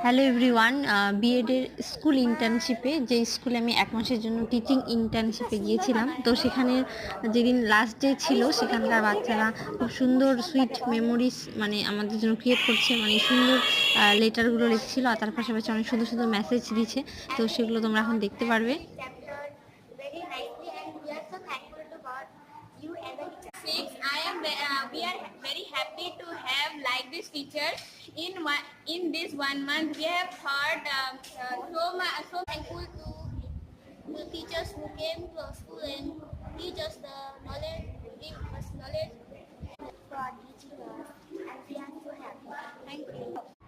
Hello everyone, বিএডের school ইন্টার্নশিপে যে স্কুলে আমি ১ মাসের জন্য টিচিং ইন্টার্নশিপে গিয়েছিলাম, তো সেখানে যেদিন লাস্ট ডে ছিল সেখানকার বাচ্চারা খুব সুন্দর সুইট মেমোরিজ মানে আমাদের জন্য ক্রিয়েট করছে, মানে সুন্দর লেটারগুলো লিখছিল আর তার পাশাপাশি অনেক সুন্দর সুন্দর মেসেজ দিচ্ছে। তো সেগুলো তোমরা এখন দেখতে পারবে। We are very happy to have like this teacher. In this 1 month, we have heard so thankful to the teachers who came to our school and teach us the knowledge, give us knowledge for teaching us, and we are so happy. Thank you.